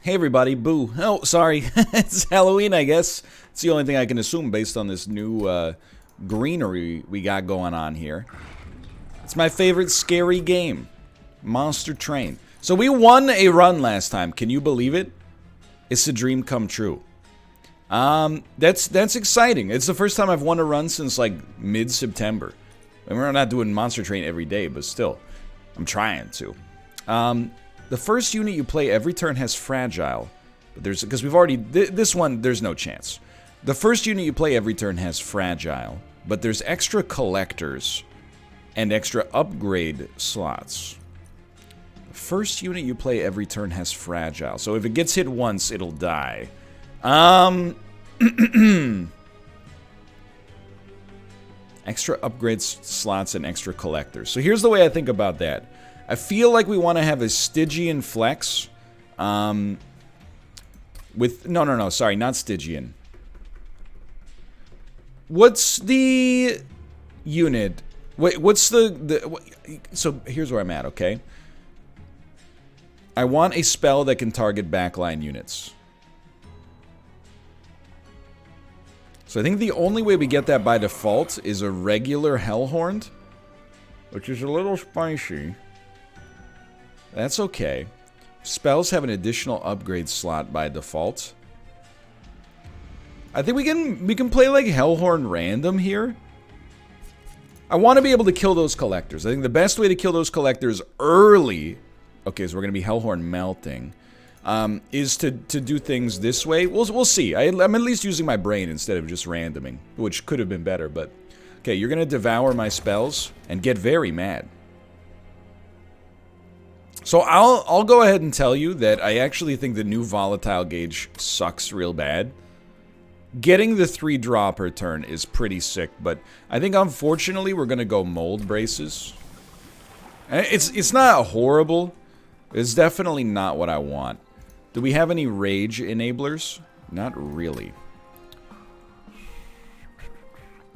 Hey everybody, boo. Oh, sorry. It's Halloween, I guess. It's the only thing I can assume based on this new greenery we got going on here. It's my favorite scary game, Monster Train. So we won a run last time. Can you believe it? It's a dream come true. That's exciting. It's the first time I've won a run since like mid-September. And we're not doing Monster Train every day, but still, I'm trying to. The first unit you play every turn has fragile, but because we've already this one there's no chance. The first unit you play every turn has fragile, but there's extra collectors and extra upgrade slots. The first unit you play every turn has fragile, so if it gets hit once, it'll die. Extra upgrade slots and extra collectors. So here's the way I think about that. I feel like we want to have a Stygian flex. With no, sorry, not Stygian. What's the unit? Wait, what's so here's where I'm at, okay? I want a spell that can target backline units. So I think the only way we get that by default is a regular Hellhorned, which is a little spicy. That's okay. Spells have an additional upgrade slot by default. I think we can play like Hellhorn random here. I want to be able to kill those collectors. I think the best way to kill those collectors early, okay, so we're going to be Hellhorn melting, is to do things this way. We'll see. I'm at least using my brain instead of just randoming, which could have been better, but okay, you're going to devour my spells and get very mad. So I'll go ahead and tell you that I actually think the new volatile gauge sucks real bad. Getting the 3 draw per turn is pretty sick, but I think unfortunately we're gonna go mold braces. It's not horrible. It's definitely not what I want. Do we have any rage enablers? Not really.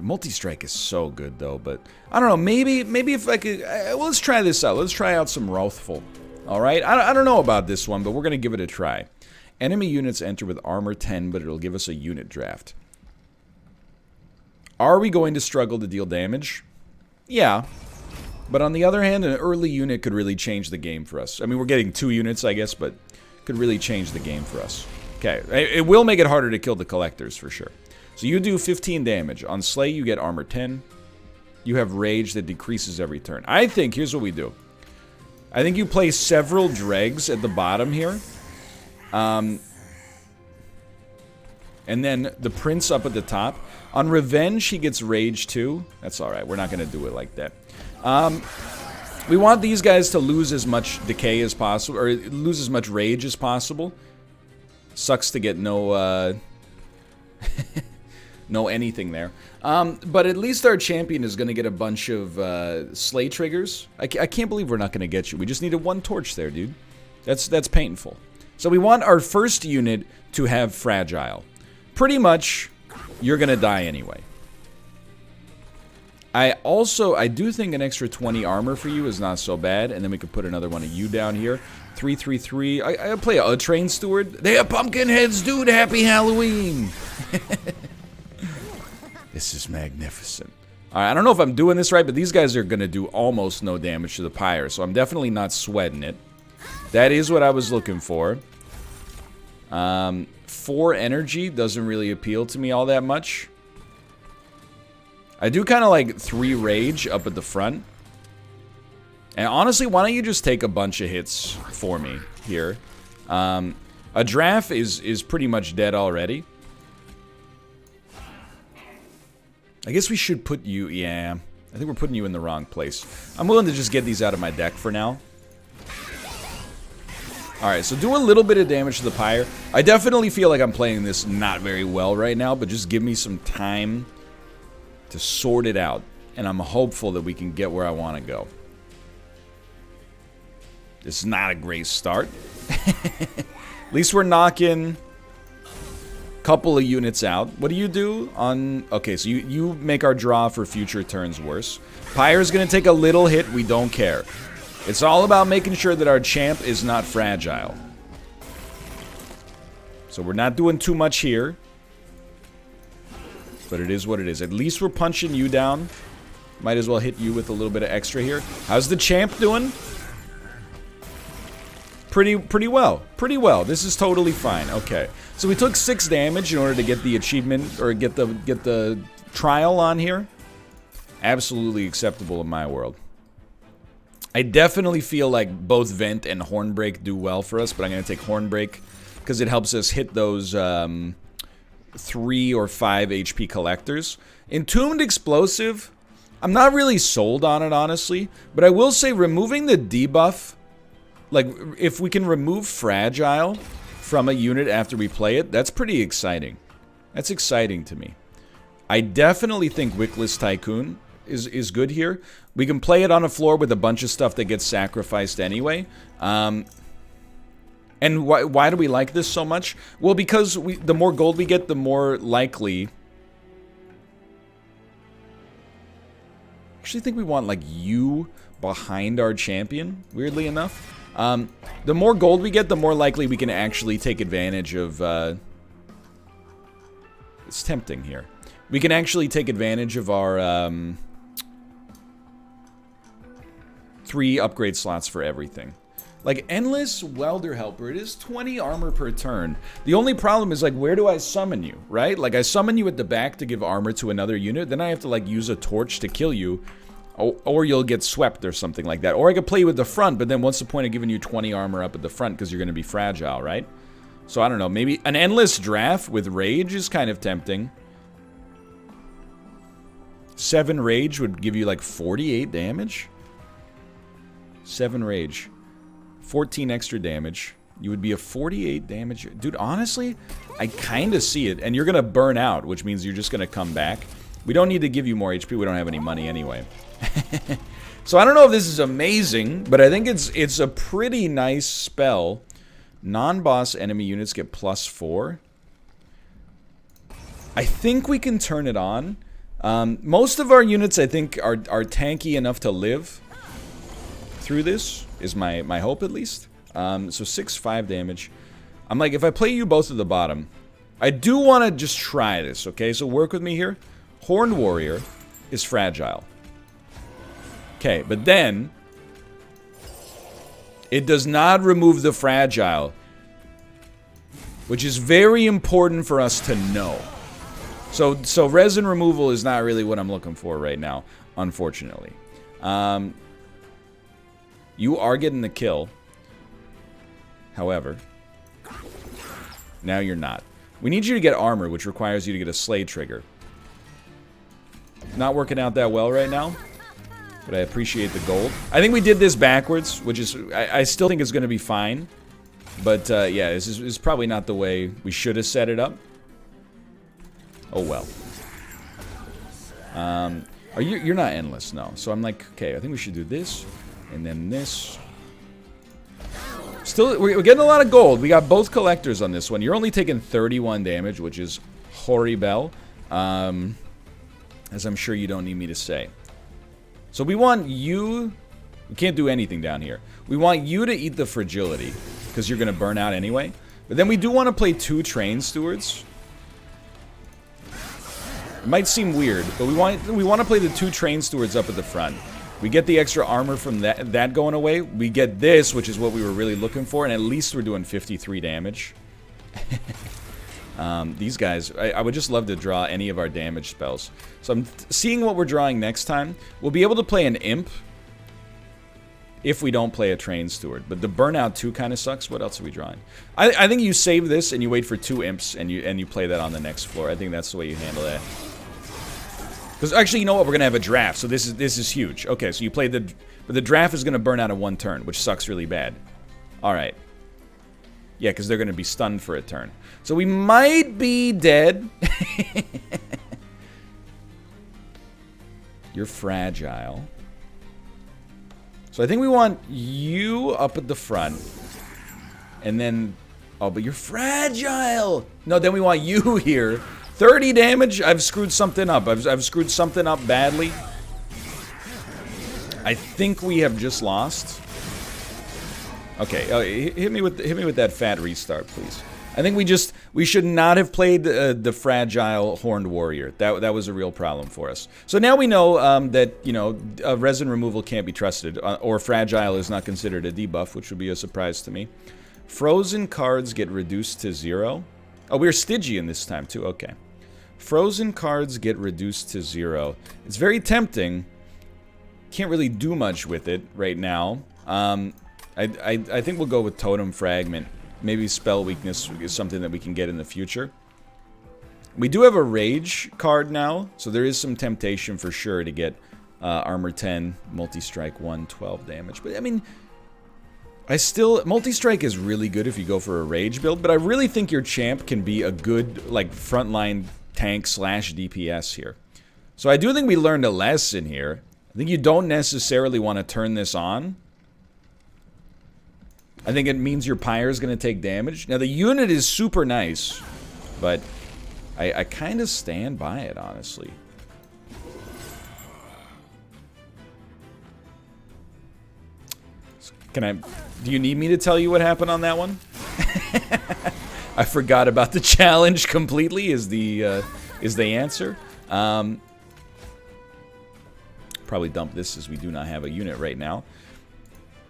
Multi-strike is so good though, but I don't know, maybe if I could, well, let's try this out. Let's try out some Wrathful. Alright, I don't know about this one, but we're gonna give it a try. Enemy units enter with armor 10, but it'll give us a unit draft. Are we going to struggle to deal damage? Yeah. But on the other hand, an early unit could really change the game for us. I mean, we're getting 2 units, I guess, but could really change the game for us. Okay, it will make it harder to kill the collectors for sure. So you do 15 damage. On Slay, you get armor 10. You have rage that decreases every turn. I think, here's what we do. I think you play several dregs at the bottom here. And then the prince up at the top. On Revenge, he gets rage too. That's alright, we're not going to do it like that. We want these guys to lose as much decay as possible, or lose as much rage as possible. Sucks to get no, no anything there. But at least our champion is going to get a bunch of slay triggers. I can't believe we're not going to get you. We just needed 1 torch there, dude. That's painful. So we want our first unit to have fragile. Pretty much, you're going to die anyway. I do think an extra 20 armor for you is not so bad, and then we could put another one of you down here. 333. I play a train steward. They have pumpkin heads, dude. Happy Halloween. This is magnificent. Alright, I don't know if I'm doing this right, but these guys are going to do almost no damage to the pyre, so I'm definitely not sweating it. That is what I was looking for. 4 energy doesn't really appeal to me all that much. I do kind of like 3 rage up at the front. And honestly, why don't you just take a bunch of hits for me here? A draft is pretty much dead already. I guess we should put you, yeah. I think we're putting you in the wrong place. I'm willing to just get these out of my deck for now. Alright, so do a little bit of damage to the pyre. I definitely feel like I'm playing this not very well right now, but just give me some time to sort it out. And I'm hopeful that we can get where I want to go. This is not a great start. At least we're knocking a couple of units out. What do you do on... Okay, so you make our draw for future turns worse. Pyre's going to take a little hit. We don't care. It's all about making sure that our champ is not fragile. So we're not doing too much here. But it is what it is. At least we're punching you down. Might as well hit you with a little bit of extra here. How's the champ doing? Pretty well. Pretty well. This is totally fine. Okay. So we took 6 damage in order to get the achievement, or get the trial on here. Absolutely acceptable in my world. I definitely feel like both Vent and Hornbreak do well for us, but I'm going to take Hornbreak because it helps us hit those 3 or 5 HP collectors. Entombed Explosive, I'm not really sold on it, honestly, but I will say removing the debuff, like, if we can remove Fragile from a unit after we play it, that's pretty exciting. That's exciting to me. I definitely think Wickless Tycoon is good here. We can play it on a floor with a bunch of stuff that gets sacrificed anyway. And why do we like this so much? Well, because the more gold we get, the more likely... I actually think we want, like, you behind our champion, weirdly enough. The more gold we get, the more likely we can actually take advantage of... It's tempting here. We can actually take advantage of our 3 upgrade slots for everything. Like, Endless Welder Helper, it is 20 armor per turn. The only problem is, like, where do I summon you, right? Like, I summon you at the back to give armor to another unit, then I have to, like, use a torch to kill you, or you'll get swept or something like that. Or I could play you at the front, but then what's the point of giving you 20 armor up at the front because you're going to be fragile, right? So, I don't know, maybe an Endless Draft with Rage is kind of tempting. 7 Rage would give you, like, 48 damage? 7 Rage. 14 extra damage. You would be a 48 damage. Dude, honestly, I kind of see it. And you're going to burn out, which means you're just going to come back. We don't need to give you more HP. We don't have any money anyway. So I don't know if this is amazing, but I think it's a pretty nice spell. Non-boss enemy units get +4. I think we can turn it on. Most of our units, I think, are tanky enough to live through this, is my hope at least. So 6-5 damage. I'm like, if I play you both at the bottom, I do want to just try this, okay? So work with me here. Horned Warrior is fragile. Okay, but then it does not remove the fragile, which is very important for us to know. So resin removal is not really what I'm looking for right now, unfortunately. You are getting the kill. However, now you're not. We need you to get armor, which requires you to get a slay trigger. Not working out that well right now, but I appreciate the gold. I think we did this backwards, which is, I still think it's going to be fine. But yeah, this is probably not the way we should have set it up. Oh well. You're not endless, no. So I'm like, okay, I think we should do this. And then this. Still, we're getting a lot of gold. We got both collectors on this one. You're only taking 31 damage, which is horrible. As I'm sure you don't need me to say. So we want you... We can't do anything down here. We want you to eat the fragility, because you're going to burn out anyway. But then we do want to play 2 train stewards. It might seem weird, but we want to play the 2 train stewards up at the front. We get the extra armor from that going away. We get this, which is what we were really looking for, and at least we're doing 53 damage. These guys, I would just love to draw any of our damage spells. So I'm seeing what we're drawing next time. We'll be able to play an imp if we don't play a train steward. But the burnout 2 kind of sucks. What else are we drawing? I think you save this and you wait for 2 imps and you play that on the next floor. I think that's the way you handle that. Because actually, you know what? We're gonna have a draft, so this is huge. Okay, so you play but the draft is gonna burn out in 1 turn, which sucks really bad. All right. Yeah, because they're gonna be stunned for a turn. So we might be dead. You're fragile. So I think we want you up at the front, and then but you're fragile. No, then we want you here. 30 damage? I've screwed something up. I've screwed something up badly. I think we have just lost. Okay, hit me with that fat restart, please. I think we should not have played the fragile horned warrior. That was a real problem for us. So now we know that, you know, resin removal can't be trusted, or fragile is not considered a debuff, which would be a surprise to me. Frozen cards get reduced to 0. Oh, we're Stygian this time too. Okay. Frozen cards get reduced to 0. It's very tempting. Can't really do much with it right now. I think we'll go with Totem Fragment. Maybe Spell Weakness is something that we can get in the future. We do have a Rage card now, so there is some temptation for sure to get Armor 10, Multi-Strike 1, 12 damage. But, I mean, Multi-Strike is really good if you go for a Rage build, but I really think your champ can be a good, like, frontline tank / DPS here. So I do think we learned a lesson here. I think you don't necessarily want to turn this on. I think it means your pyre is going to take damage. Now, the unit is super nice, but I kind of stand by it, honestly. Do you need me to tell you what happened on that one? I forgot about the challenge completely is the answer. Probably dump this as we do not have a unit right now.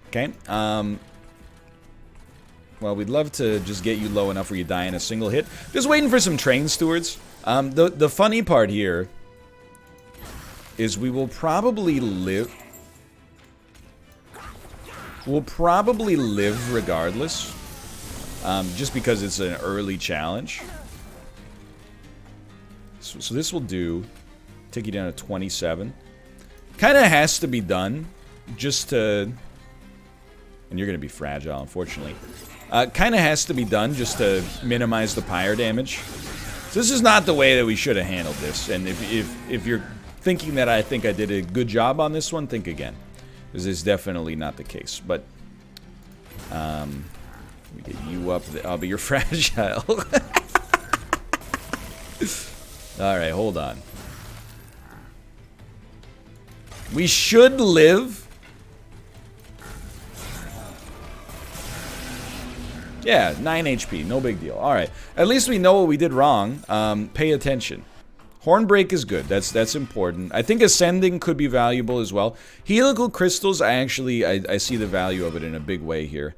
Okay. Well, we'd love to just get you low enough where you die in a single hit. Just waiting for some train stewards. The funny part here is we will probably live. We'll probably live regardless. Just because it's an early challenge. So this will do. Take you down to 27. Kind of has to be done. Just to... And you're going to be fragile, unfortunately. Kind of has to be done just to minimize the pyre damage. So this is not the way that we should have handled this. And if you're thinking that I think I did a good job on this one, think again. This is definitely not the case. But... we get you up. But you're fragile. Alright, hold on. We should live. Yeah, 9 HP. No big deal. Alright. At least we know what we did wrong. Pay attention. Hornbreak is good. That's important. I think Ascending could be valuable as well. Helical Crystals, I see the value of it in a big way here.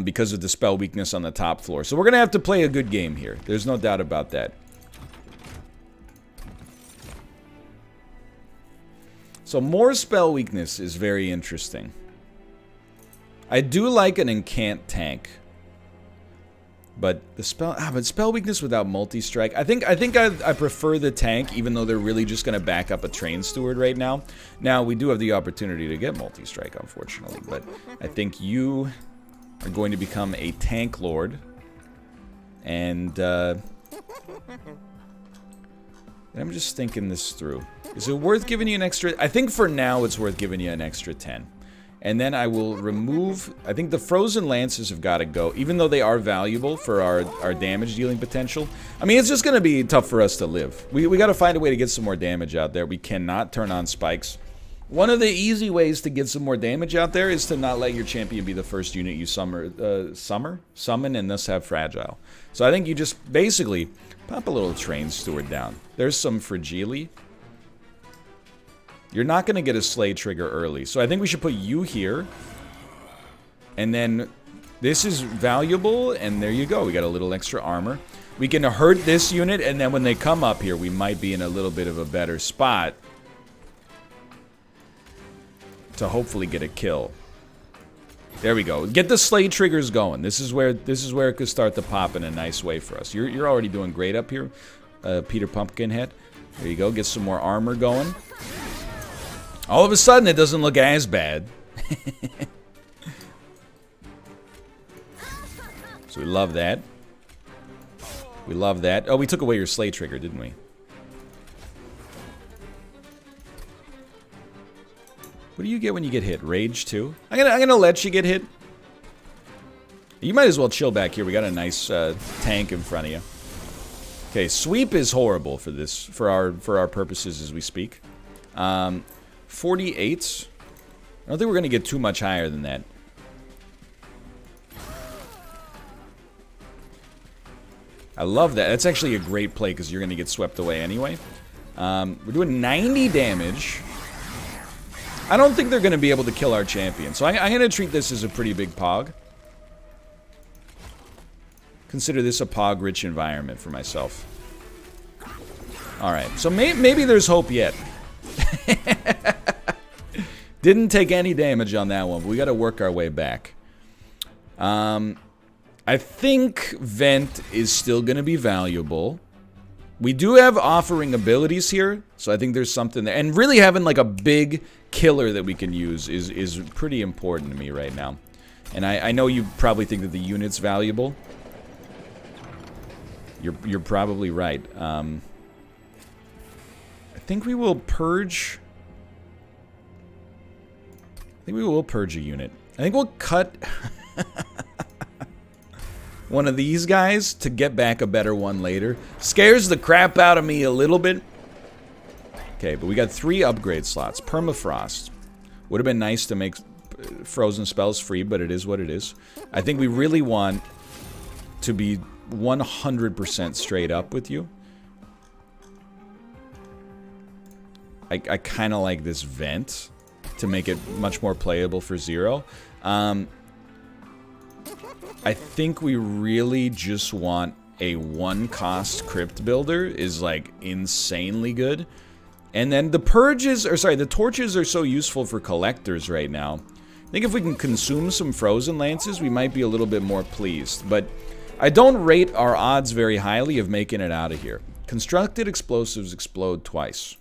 Because of the spell weakness on the top floor. So we're going to have to play a good game here. There's no doubt about that. So more spell weakness is very interesting. I do like an incant tank. But the spell weakness without multi-strike. I think I prefer the tank, even though they're really just going to back up a train steward right now. Now, we do have the opportunity to get multi-strike, unfortunately. But I think you are going to become a tank lord. And I'm just thinking this through. Is it worth giving you an extra... I think for now it's worth giving you an extra 10. And then I will remove... I think the Frozen Lances have got to go, even though they are valuable for our damage dealing potential. I mean, it's just going to be tough for us to live. We got to find a way to get some more damage out there. We cannot turn on spikes. One of the easy ways to get some more damage out there is to not let your champion be the first unit you summon and thus have fragile. So I think you just basically pop a little train steward down. There's some Fragile. You're not going to get a Slay trigger early. So I think we should put you here. And then this is valuable. And there you go. We got a little extra armor. We can hurt this unit. And then when they come up here, we might be in a little bit of a better spot to hopefully get a kill. There we go. Get the Slay triggers going. This is where it could start to pop in a nice way for us. You're already doing great up here, Peter Pumpkinhead. There you go. Get some more armor going. All of a sudden, it doesn't look as bad. So we love that. We love that. Oh, we took away your Slay trigger, didn't we? What do you get when you get hit? Rage too? I'm gonna let you get hit. You might as well chill back here. We got a nice tank in front of you. Okay, sweep is horrible for this, for our purposes as we speak. 48. I don't think we're going to get too much higher than that. I love that. That's actually a great play because you're going to get swept away anyway. We're doing 90 damage. I don't think they're going to be able to kill our champion. So I'm going to treat this as a pretty big pog. Consider this a pog-rich environment for myself. Alright, so maybe there's hope yet. Didn't take any damage on that one, but we got to work our way back. I think Vent is still going to be valuable. We do have offering abilities here, so I think there's something there. And really having like a big killer that we can use is pretty important to me right now. And I know you probably think that the unit's valuable. You're probably right. I think we will purge... I think we will purge a unit. I think we'll cut... one of these guys to get back a better one later. Scares the crap out of me a little bit. Okay, but we got 3 upgrade slots. Permafrost. Would have been nice to make frozen spells free, but it is what it is. I think we really want to be 100% straight up with you. I kind of like this vent to make it much more playable for 0. I think we really just want a 1-cost crypt builder is like insanely good. And then the purges, or sorry, the torches are so useful for collectors right now. I think if we can consume some frozen lances, we might be a little bit more pleased. But I don't rate our odds very highly of making it out of here. Constructed explosives explode twice.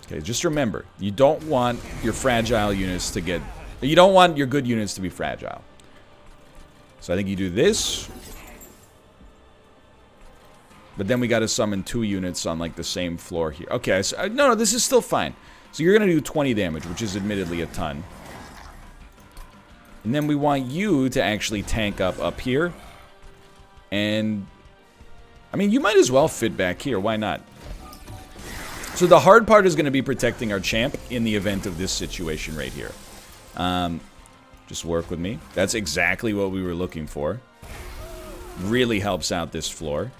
Okay, just remember, you don't want your fragile units to get... You don't want your good units to be fragile. So I think you do this. But then we got to summon 2 units on like the same floor here. Okay, so, no, this is still fine. So you're going to do 20 damage, which is admittedly a ton. And then we want you to actually tank up here. And, I mean, you might as well fit back here. Why not? So the hard part is going to be protecting our champ in the event of this situation right here. Just work with me. That's exactly what we were looking for. Really helps out this floor.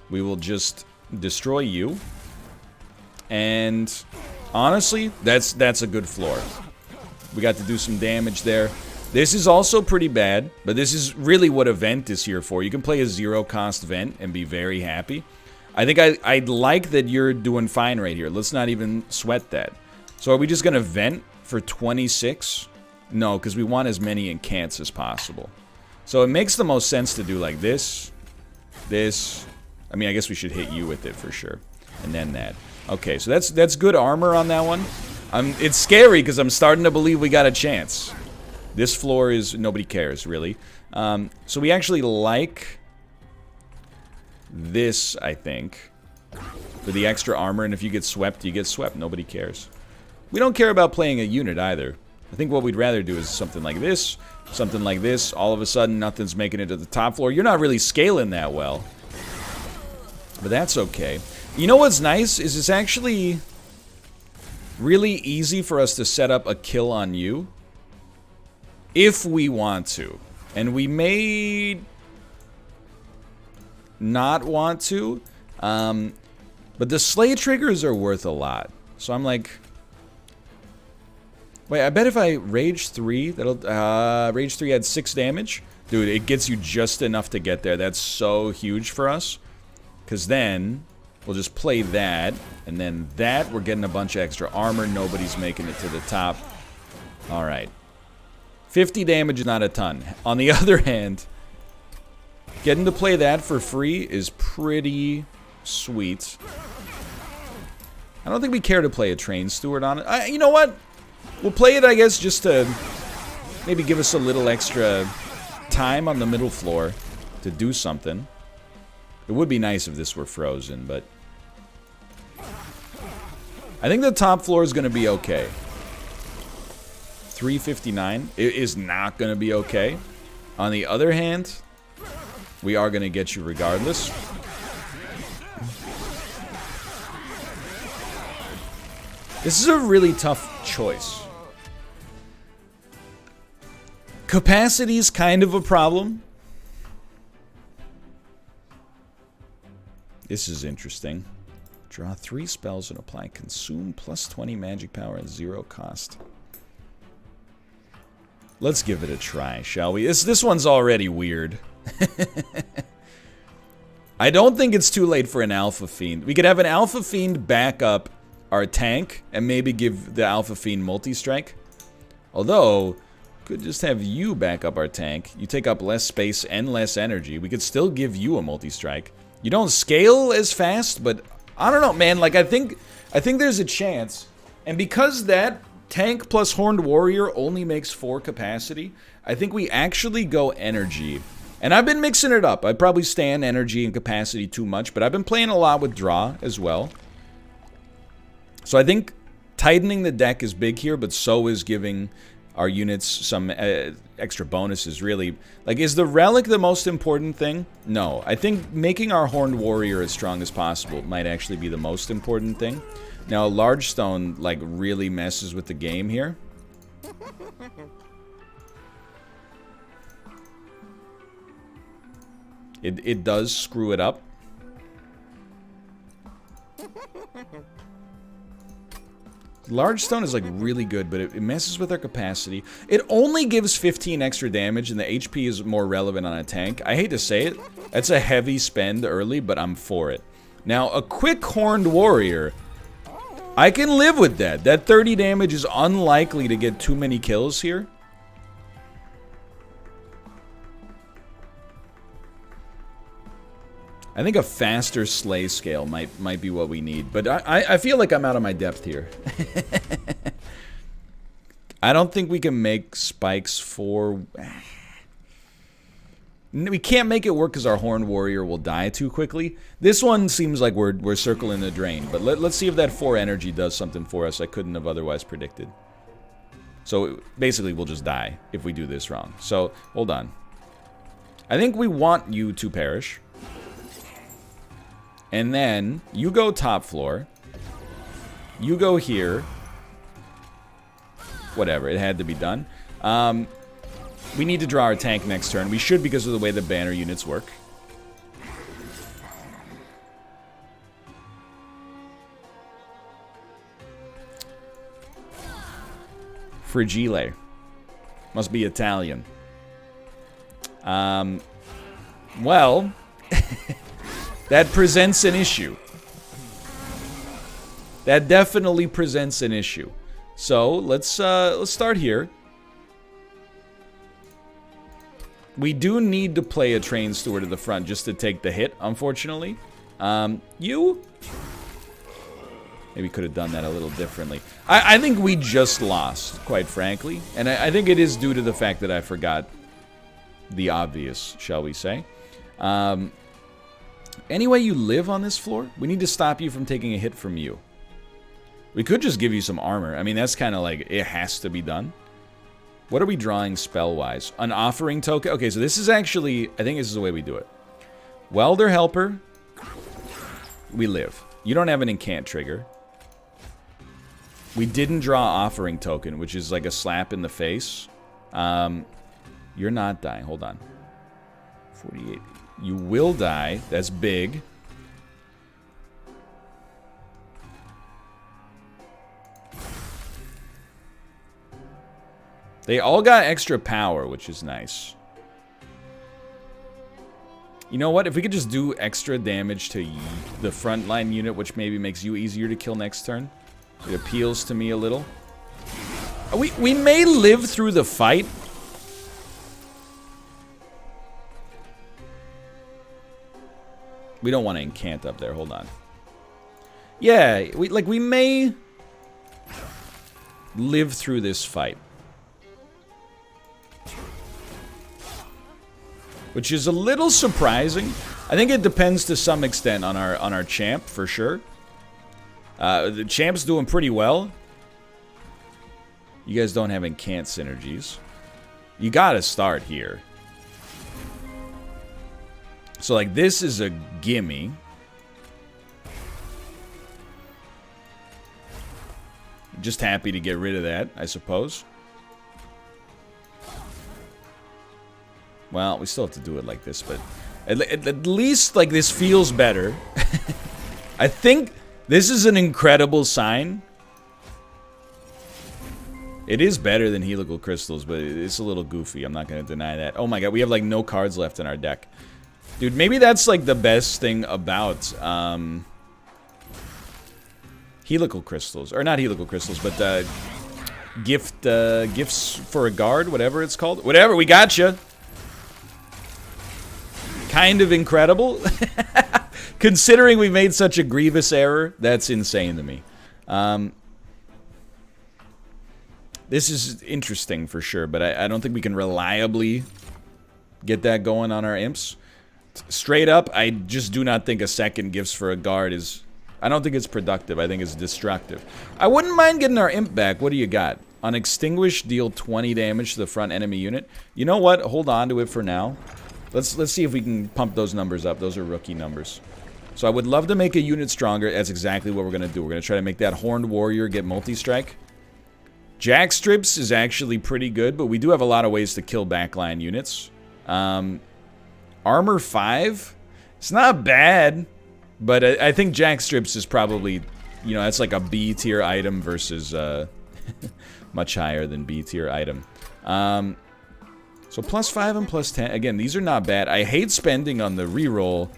We will just destroy you. And honestly, that's a good floor. We got to do some damage there. This is also pretty bad, but this is really what a vent is here for. You can play a 0-cost vent and be very happy. I think I'd like that you're doing fine right here. Let's not even sweat that. So are we just going to vent for 26? No, because we want as many incants as possible. So it makes the most sense to do like this, this. I mean, I guess we should hit you with it for sure. And then that. Okay, so that's good armor on that one. It's scary because I'm starting to believe we got a chance. This floor is... Nobody cares, really. So we actually like this, I think, for the extra armor. And if you get swept, you get swept. Nobody cares. We don't care about playing a unit either. I think what we'd rather do is something like this, something like this. All of a sudden, nothing's making it to the top floor. You're not really scaling that well. But that's okay. You know what's nice is it's actually really easy for us to set up a kill on you if we want to. And we may not want to, but the slay triggers are worth a lot. So I'm like... Wait, I bet if I Rage 3, that'll... Rage 3 had 6 damage. Dude, it gets you just enough to get there. That's so huge for us. Because then, we'll just play that. And then that, we're getting a bunch of extra armor. Nobody's making it to the top. Alright. 50 damage is not a ton. On the other hand, getting to play that for free is pretty sweet. I don't think we care to play a Train Steward on it. You know what? We'll play it, I guess, just to maybe give us a little extra time on the middle floor to do something. It would be nice if this were frozen, but... I think the top floor is going to be okay. 359. It is not going to be okay. On the other hand, we are going to get you regardless. This is a really tough choice. Capacity's kind of a problem. This is interesting. Draw 3 spells and apply consume plus 20 magic power at 0 cost. Let's give it a try, shall we? This one's already weird. I don't think it's too late for an Alpha Fiend. We could have an Alpha Fiend back up our tank and maybe give the Alpha Fiend multi-strike. Although, could just have you back up our tank. You take up less space and less energy. We could still give you a multi-strike. You don't scale as fast, but I don't know, man. Like, I think there's a chance. And because that tank plus Horned Warrior only makes 4 capacity, I think we actually go energy. And I've been mixing it up. I probably stand energy and capacity too much, but I've been playing a lot with draw as well. So I think tightening the deck is big here, but so is giving our units some extra bonuses, really. Like, is the relic the most important thing? No. I think making our Horned Warrior as strong as possible might actually be the most important thing. Now, a large stone, like, really messes with the game here. It does screw it up. Large stone is like really good, but it messes with our capacity. It only gives 15 extra damage, and the HP is more relevant on a tank. I hate to say it. That's a heavy spend early, but I'm for it. Now, a quick Horned Warrior, I can live with that. That 30 damage is unlikely to get too many kills here. I think a faster slay scale might be what we need, but I feel like I'm out of my depth here. I don't think we can make spikes for... We can't make it work because our Horned Warrior will die too quickly. This one seems like we're circling the drain, but let's see if that 4 energy does something for us I couldn't have otherwise predicted. So basically we'll just die if we do this wrong. So hold on. I think we want you to perish. And then, you go top floor. You go here. Whatever, it had to be done. We need to draw our tank next turn. We should because of the way the banner units work. Fragile. Must be Italian. Well... That presents an issue. That definitely presents an issue. So let's start here. We do need to play a Train Steward to the front just to take the hit, unfortunately. You maybe could have done that a little differently. I think we just lost, quite frankly, and I think it is due to the fact that I forgot the obvious, shall we say. Anyway, you live on this floor? We need to stop you from taking a hit from you. We could just give you some armor. I mean, that's kind of like, it has to be done. What are we drawing spell-wise? An offering token? Okay, so this is actually, I think this is the way we do it. Welder Helper. We live. You don't have an incant trigger. We didn't draw offering token, which is like a slap in the face. You're not dying. Hold on. 48... You will die. That's big. They all got extra power, which is nice. You know what? If we could just do extra damage to the frontline unit, which maybe makes you easier to kill next turn. It appeals to me a little. We may live through the fight. We don't want to incant up there. Hold on. Yeah, we may live through this fight, which is a little surprising. I think it depends to some extent on our champ for sure. The champ's doing pretty well. You guys don't have incant synergies. You gotta start here. So, like, this is a gimme. Just happy to get rid of that, I suppose. Well, we still have to do it like this, but at least, like, this feels better. I think this is an incredible sign. It is better than helical crystals, but it's a little goofy. I'm not going to deny that. Oh my god, we have like no cards left in our deck. Dude, maybe that's like the best thing about helical crystals. Or not helical crystals, but gifts for a guard, whatever it's called. Whatever, we got you. Kind of incredible. Considering we made such a grievous error, that's insane to me. This is interesting for sure, but I don't think we can reliably get that going on our imps. Straight up, I just do not think a second gifts for a guard is... I don't think it's productive. I think it's destructive. I wouldn't mind getting our imp back. What do you got? On extinguish, deal 20 damage to the front enemy unit. You know what? Hold on to it for now. Let's see if we can pump those numbers up. Those are rookie numbers. So I would love to make a unit stronger. That's exactly what we're going to do. We're going to try to make that Horned Warrior get multi-strike. Jack Strips is actually pretty good, but we do have a lot of ways to kill backline units. Armor 5? It's not bad, but I think Jack Strips is probably, you know, that's like a B tier item versus much higher than B tier item. So +5 and +10. Again, these are not bad. I hate spending on the reroll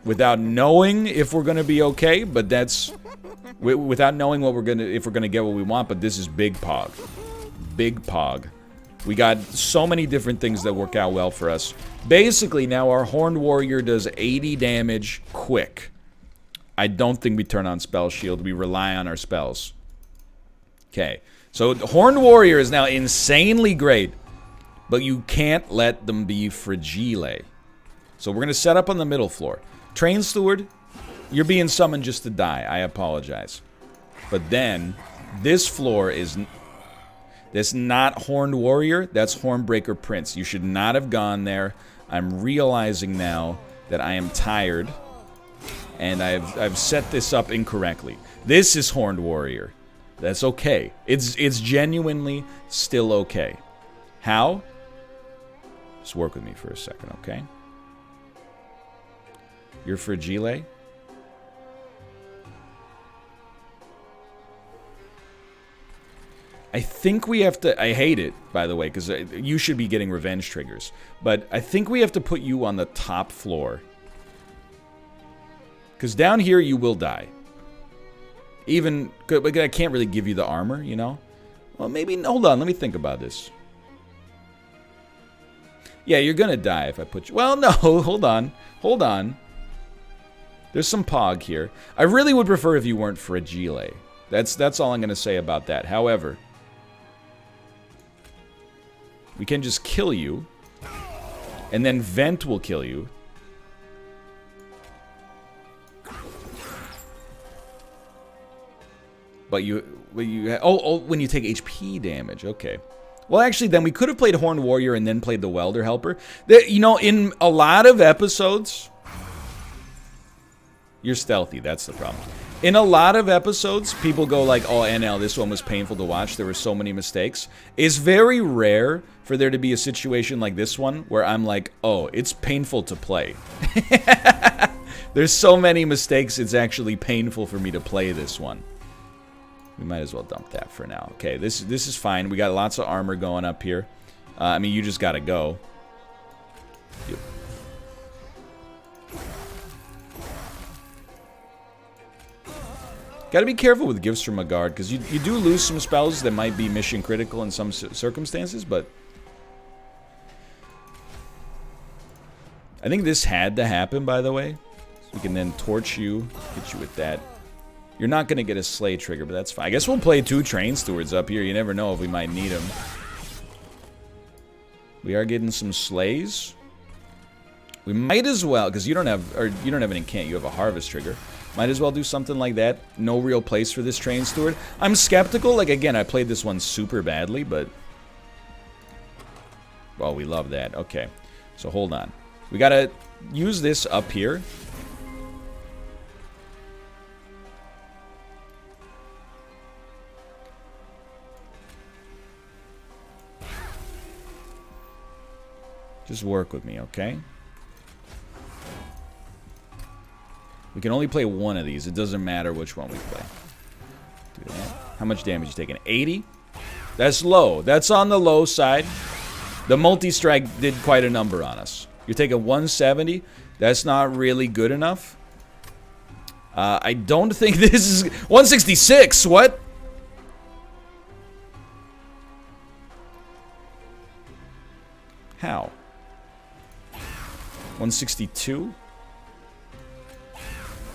without knowing if we're gonna be okay, but that's without knowing what if we're gonna get what we want. But this is big pog, big pog. We got so many different things that work out well for us. Basically, now our Horned Warrior does 80 damage quick. I don't think we turn on Spell Shield. We rely on our spells. Okay, so the Horned Warrior is now insanely great. But you can't let them be fragile. So we're going to set up on the middle floor. Train Steward, you're being summoned just to die. I apologize. But then, this floor is... That's not Horned Warrior. That's Hornbreaker Prince. You should not have gone there. I'm realizing now that I am tired. And I've set this up incorrectly. This is Horned Warrior. That's okay. It's genuinely still okay. How? Just work with me for a second, okay? You're fragile. I think we have to... I hate it, by the way, because you should be getting revenge triggers. But I think we have to put you on the top floor. Because down here, you will die. Even... But I can't really give you the armor, you know? Well, maybe... Hold on, let me think about this. Yeah, you're gonna die if I put you... Well, no, hold on. Hold on. There's some pog here. I really would prefer if you weren't fragile. That's all I'm gonna say about that. However, we can just kill you. And then Vent will kill you. But when you take HP damage, okay. Well, actually, then we could have played Horned Warrior and then played the Welder Helper. You know, in a lot of episodes... You're stealthy, that's the problem. In a lot of episodes, people go like, oh, NL, this one was painful to watch. There were so many mistakes. It's very rare for there to be a situation like this one where I'm like, oh, it's painful to play. There's so many mistakes, it's actually painful for me to play this one. We might as well dump that for now. Okay, this is fine. We got lots of armor going up here. I mean, you just gotta go. Yep. Gotta be careful with gifts from a guard, because you do lose some spells that might be mission critical in some circumstances, but... I think this had to happen, by the way. So we can then torch you, hit you with that. You're not going to get a Slay trigger, but that's fine. I guess we'll play 2 Train Stewards up here. You never know if we might need them. We are getting some Slays. We might as well, because you don't have an incant, you have a Harvest trigger. Might as well do something like that. No real place for this Train Steward. I'm skeptical. Like, again, I played this one super badly, but... Well, we love that. Okay. So, hold on. We got to use this up here. Just work with me, okay? We can only play one of these. It doesn't matter which one we play. Do that. How much damage you taking? 80? That's low. That's on the low side. The multi-strike did quite a number on us. You're taking 170. That's not really good enough. I don't think this is... 166! What? How? 162?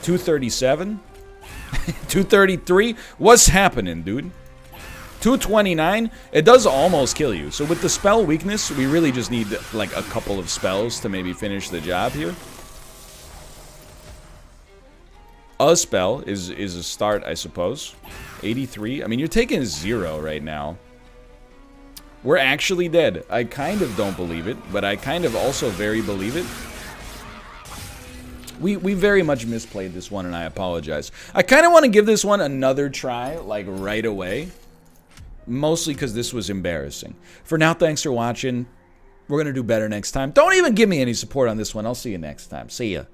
237? 233? What's happening, dude? 229? It does almost kill you. So with the spell weakness, we really just need like a couple of spells to maybe finish the job here. A spell is a start, I suppose. 83. I mean, you're taking 0 right now. We're actually dead. I kind of don't believe it, but I kind of also very believe it. We very much misplayed this one, and I apologize. I kind of want to give this one another try, like, right away. Mostly because this was embarrassing. For now, thanks for watching. We're going to do better next time. Don't even give me any support on this one. I'll see you next time. See ya.